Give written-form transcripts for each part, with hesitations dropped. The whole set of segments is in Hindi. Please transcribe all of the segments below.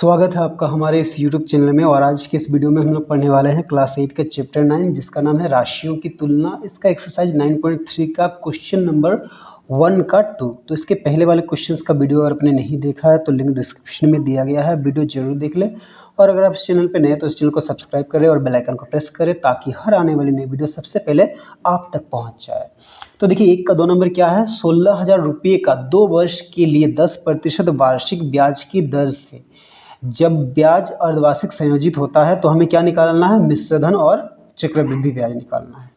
स्वागत है आपका हमारे इस YouTube चैनल में। और आज के इस वीडियो में हम लोग पढ़ने वाले हैं क्लास 8 का चैप्टर 9 जिसका नाम है राशियों की तुलना। इसका एक्सरसाइज 9.3 का क्वेश्चन नंबर 1 का 2। तो इसके पहले वाले क्वेश्चंस का वीडियो अगर आपने नहीं देखा है तो लिंक डिस्क्रिप्शन में दिया गया है, वीडियो जरूर देख लें। और अगर आप इस चैनल पर नए हैं तो इस चैनल को सब्सक्राइब करें और बेल आइकन को प्रेस करें ताकि हर आने वाली नई वीडियो सबसे पहले आप तक पहुँच जाए। तो देखिए 1 का 2 नंबर क्या है, 16,000 रुपये का 2 वर्ष के लिए 10% वार्षिक ब्याज की दर से जब ब्याज अर्धवार्षिक संयोजित होता है तो हमें क्या निकालना है, मिश्र धन और चक्रवृद्धि ब्याज निकालना है।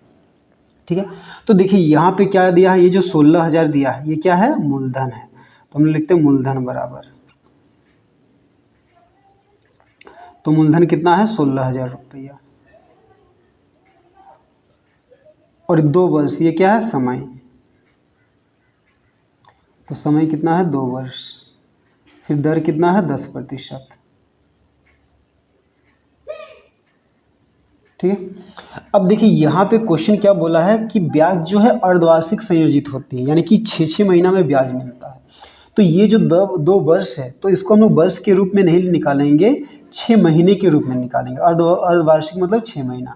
ठीक है, तो देखिए यहाँ पे क्या दिया है, ये जो 16,000 दिया है ये क्या है, मूलधन है। तो हम लिखते हैं मूलधन बराबर, तो मूलधन कितना है 16,000 रुपया और 2 वर्ष, ये क्या है समय, तो समय कितना है 2 वर्ष, फिर दर कितना है 10%। ठीक है, अब देखिए यहाँ पे क्वेश्चन क्या बोला है कि ब्याज जो है अर्धवार्षिक संयोजित होती है, यानी कि 6 महीना में ब्याज मिलता है। तो ये जो 2 वर्ष है तो इसको हम लोग वर्ष के रूप में नहीं निकालेंगे, 6 महीने के रूप में निकालेंगे। अर्धवार्षिक मतलब 6 महीना।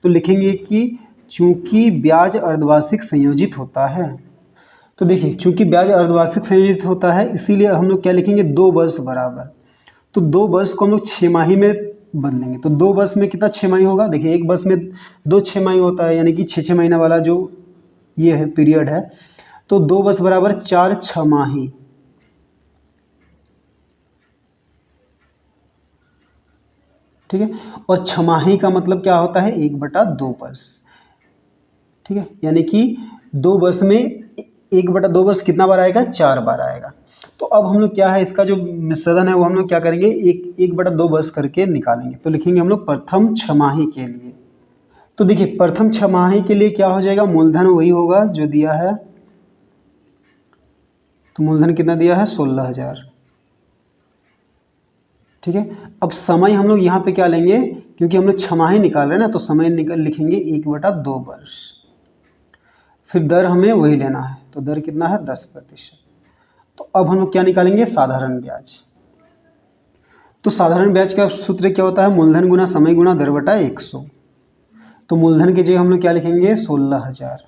तो लिखेंगे कि चूंकि ब्याज अर्धवार्षिक संयोजित होता है, तो देखिए चूंकि ब्याज अर्धवार्षिक संयोजित होता है इसीलिए हम लोग क्या लिखेंगे, 2 वर्ष बराबर। तो 2 वर्ष को हम लोग 6 माही में बदलेंगे। तो 2 वर्ष में कितना 6 माही होगा, देखिए एक वर्ष में 2 6 होता है, यानी कि 6 महीना वाला जो ये है पीरियड है। तो 2 वर्ष बराबर 4 छमाही। ठीक है, और छमाही का मतलब क्या होता है, 1/2 वर्ष। ठीक है, यानी कि 2 वर्ष में 1/2 वर्ष कितना बार आएगा, 4 बार आएगा। तो अब हम लोग क्या है, इसका जो मिश्रण है वो हम लोग क्या करेंगे, 1/2 वर्ष करके निकालेंगे। तो लिखेंगे हम लोग प्रथम छमाही के लिए। तो देखिए प्रथम छमाही के लिए क्या हो जाएगा, मूलधन वही होगा जो दिया है। तो मूलधन कितना दिया है 16,000। ठीक है, अब समय हम लोग यहाँ पे क्या लेंगे, क्योंकि हम लोग छमाही निकाल रहे हैं ना, तो समय लिखेंगे 1/2 वर्ष। फिर दर हमें वही लेना है, तो दर कितना है 10%। तो अब हम लोग क्या निकालेंगे, साधारण ब्याज। तो साधारण ब्याज का सूत्र क्या होता है, मूलधन गुना समय गुना दर बटा 100। तो मूलधन की जगह हम लोग क्या लिखेंगे, 16,000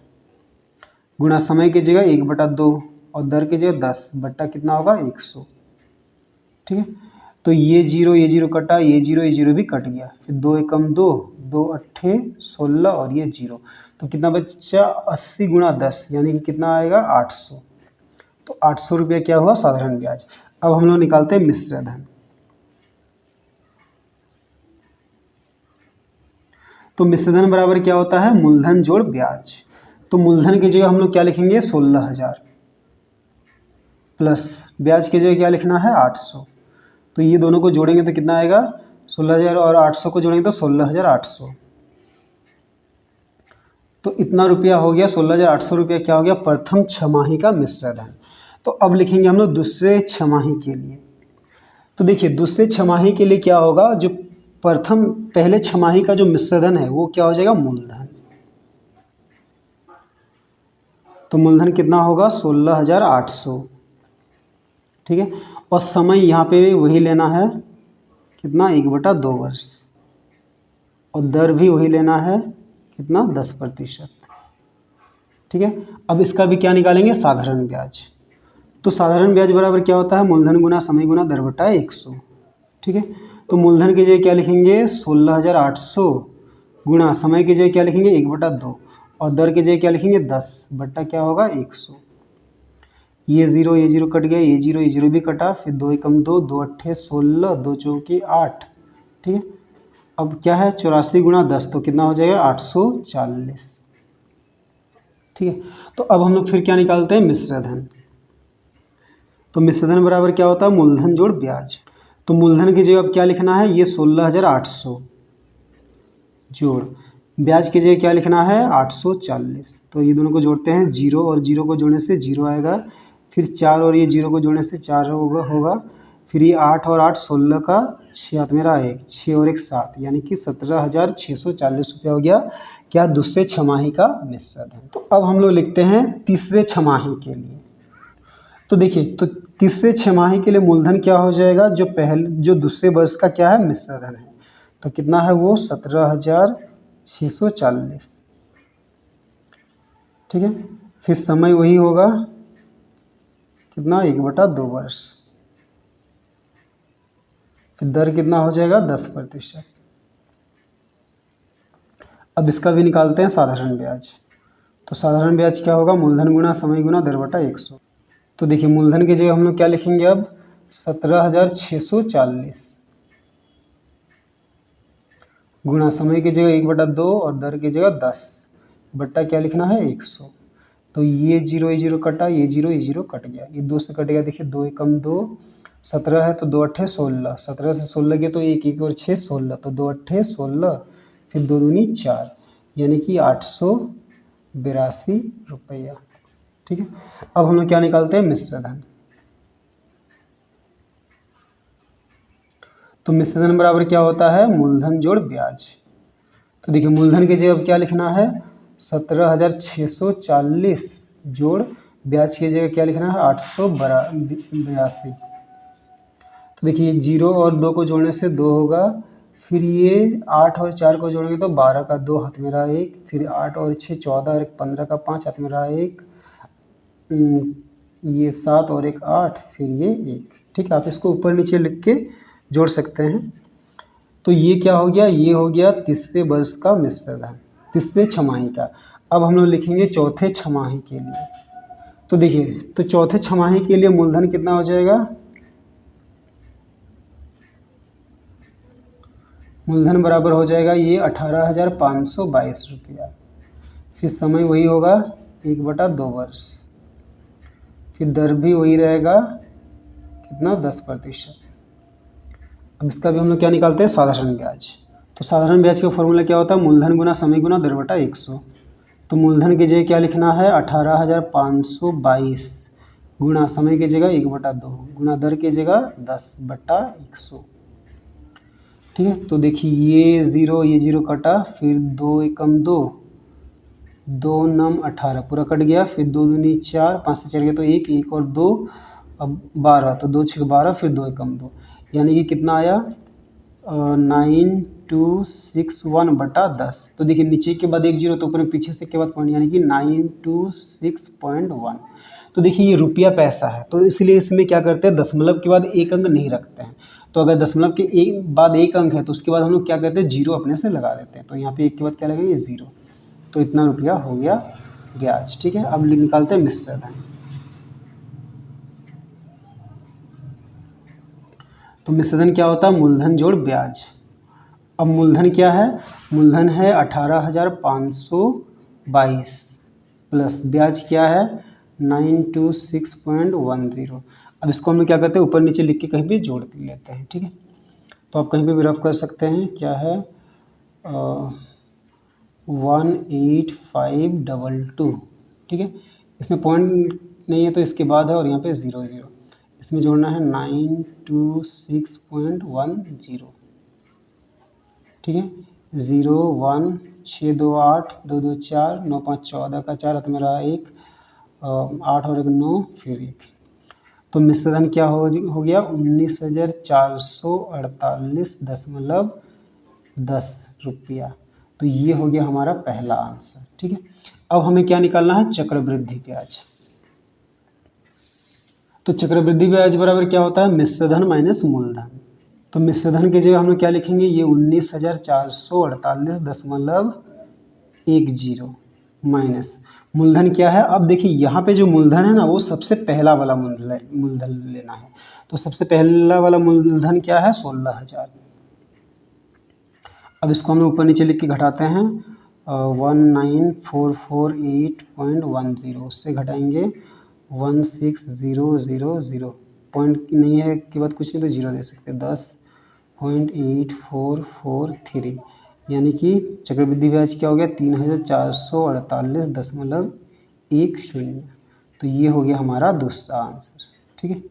गुना समय की जगह 1/2 और दर की जगह 10 बट्टा कितना होगा 100। ठीक है, तो ये 0 कटा, ये 0 भी कट गया, फिर 2 एकम 2, 2 अट्ठे 16 और ये 0, तो कितना बचा 80 गुना 10, यानी कि कितना आएगा 800। तो 800 रुपया क्या हुआ साधारण ब्याज। अब हम लोग निकालते हैं मिश्र धन। तो मिश्र धन बराबर क्या होता है, मूलधन जोड़ ब्याज। तो मूलधन की जगह हम लोग क्या लिखेंगे, 16,000 प्लस ब्याज की जगह क्या लिखना है 800। तो ये दोनों को जोड़ेंगे तो कितना आएगा, 16,000 और 800 को जोड़ेंगे तो 16,800। तो इतना रुपया हो गया, 16,800 रुपया क्या हो गया, प्रथम छमाही का मिश्र धन। तो अब लिखेंगे हम लोग दूसरे छमाही के लिए। तो देखिए दूसरे छमाही के लिए क्या होगा, जो पहले छमाही का जो मिश्र धन है वो क्या हो जाएगा, मूलधन। तो मूलधन कितना होगा 16,800। ठीक है, और समय यहाँ पे वही लेना है, कितना 1/2 वर्ष, और दर भी वही लेना है, कितना 10%। ठीक है, अब इसका भी क्या निकालेंगे, साधारण ब्याज। तो साधारण ब्याज बराबर क्या होता है, मूलधन गुना समय गुना दर बटा 100। ठीक है, तो मूलधन की जगह क्या लिखेंगे 16,800 गुना समय की जगह क्या लिखेंगे 1/2 और दर की जगह क्या लिखेंगे 10 बट्टा क्या होगा 100। ये 0 कट गया, ये 0 भी कटा, फिर 2 एकम 2, 2 अट्ठे 16, 2 चौके 8। ठीक है, अब क्या है 84 गुना 10, तो कितना हो जाएगा 840। ठीक है, तो अब हम लोग फिर क्या निकालते हैं, मिश्र धन। तो मिश्र धन बराबर क्या होता है, मूलधन जोड़ ब्याज। तो मूलधन की जगह अब क्या लिखना है, ये 16,800 जोड़ ब्याज की जगह क्या लिखना है 840। तो ये दोनों को जोड़ते हैं, 0 और 0 को जोड़ने से 0 आएगा, फिर 4 और ये 0 को जोड़ने से 4 होगा, फिर ये 8 और 8 16 का 6 मेरा 1, 6 और 1 7, यानी कि 17,640 रुपया हो गया क्या, दूसरे छमाही का मिश्र धन। तो अब हम लोग लिखते हैं तीसरे छमाही के लिए। तो देखिए, तो तीसरे छमाही के लिए मूलधन क्या हो जाएगा, जो दूसरे वर्ष का क्या है, मिश्र धन है। तो कितना है वो 17,640। ठीक है, फिर समय वही होगा कितना, 1/2 वर्ष। फिर दर कितना हो जाएगा, 10%। अब इसका भी निकालते हैं साधारण ब्याज। तो साधारण ब्याज क्या होगा, मूलधन गुना समय गुना दर बटा 100। तो देखिए, मूलधन की जगह हम लोग क्या लिखेंगे अब, 17,640 गुना समय की जगह 1/2 और दर की जगह 10 बट्टा क्या लिखना है, 100। तो ये जीरो कटा, ये जीरो कट गया, ये 2 से कट गया। देखिए 2 एकम 2, 17 है तो 2 अट्ठे 16, 17 से 16 गए तो 1 और 6 16, तो 2 अट्ठे 16, फिर 2 दूनी 4, यानी कि 882 रुपया। ठीक है, अब हम लोग क्या निकालते हैं, मिश्र धन। तो मिश्र धन बराबर क्या होता है, मूलधन जोड़ ब्याज। तो देखिए, मूलधन की जगह अब क्या लिखना है, 17,640 जोड़ ब्याज की जगह क्या लिखना है, 882। तो देखिए, 0 और 2 को जोड़ने से 2 होगा, फिर ये 8 और 4 को जोड़ेंगे तो 12 का 2 हाथ में रहा 1, फिर 8 और 6 14 और 1 15 का 5 हाथ में रहा 1, ये 7 और 1 8, फिर ये 1। ठीक है, आप इसको ऊपर नीचे लिख के जोड़ सकते हैं। तो ये क्या हो गया, ये हो गया तीसरे वर्ष का मिश्र धन, तीसरे छमाही का। अब हम लोग लिखेंगे चौथे छमाही के लिए। तो देखिए, तो चौथे छमाही के लिए मूलधन कितना हो जाएगा, मूलधन बराबर हो जाएगा ये 18,522 रुपया। फिर समय वही होगा 1/2 वर्ष, फिर दर भी वही रहेगा कितना, 10%। अब इसका भी हम लोग क्या निकालते हैं, साधारण ब्याज। तो साधारण ब्याज का फॉर्मूला क्या होता है, मूलधन गुना समय गुना दर बटा 100। तो मूलधन की जगह क्या लिखना है, 18,522 गुना समय की जगह 1/2 गुना दर की जगह 10/100। ठीक है, तो देखिए ये 0 कटा, फिर 2 एकम 2, 2 नम 18 पूरा कट गया, फिर 2 दूनी 4, 5 से 4 गया तो 1 और 2, अब 12, तो 2 6 12, फिर 2 एकम 2, यानी कि कितना आया 9261/10। तो देखिए, नीचे के बाद 1 0 तो ऊपर पीछे से के बाद पॉइंट, यानी कि 926.1। तो देखिए, ये रुपया पैसा है, तो इसलिए इसमें क्या करते हैं, दशमलव के बाद एक अंक नहीं रखते हैं। तो अगर दशमलव के बाद एक अंक है तो उसके बाद हम लोग क्या करते हैं, 0 अपने से लगा देते हैं। तो यहाँ पे 1 के बाद क्या लगेगा, 0। तो इतना रुपया हो गया ब्याज। ठीक है, अब निकालते हैं मिश्र धन। तो मिश्र धन क्या होता है, मूलधन जोड़ ब्याज। अब मूलधन क्या है, मूलधन है 18,522 प्लस ब्याज क्या है 926.10। अब इसको हम लोग क्या करते हैं, ऊपर नीचे लिख के कहीं भी जोड़ लेते हैं। ठीक है, तो आप कहीं भी रफ कर सकते हैं, क्या है 18522। ठीक है, इसमें पॉइंट नहीं है तो इसके बाद है, और यहाँ पे 0 0, इसमें जोड़ना है 926.10। ठीक है, 0 1 6 2 8 2 2 4 9 5 14 का 4 हाथ में रहा 1, 8 और 1 9, फिर 1। तो मिश्र धन क्या हो गया 19,448.10 रुपया। तो ये हो गया हमारा पहला आंसर। ठीक है, अब हमें क्या निकालना है, चक्रवृद्धि ब्याज। तो चक्रवृद्धि ब्याज बराबर क्या होता है, मिश्र धन माइनस मूलधन। तो मिश्र धन की जगह हम लोग क्या लिखेंगे, ये 19,448.10 माइनस मूलधन क्या है। अब देखिए, यहाँ पे जो मूलधन है ना, वो सबसे पहला वाला मूलधन लेना है। तो सबसे पहला वाला मूलधन क्या है, 16,000। अब इसको हम लोग ऊपर नीचे लिख के घटाते हैं, 19,448.10, उससे घटाएंगे 16,000, पॉइंट नहीं है के बाद कुछ नहीं तो 0 दे सकते, 10.8443, यानी कि चक्रवृद्धि ब्याज क्या हो गया 3,448.10। तो ये हो गया हमारा दूसरा आंसर। ठीक है।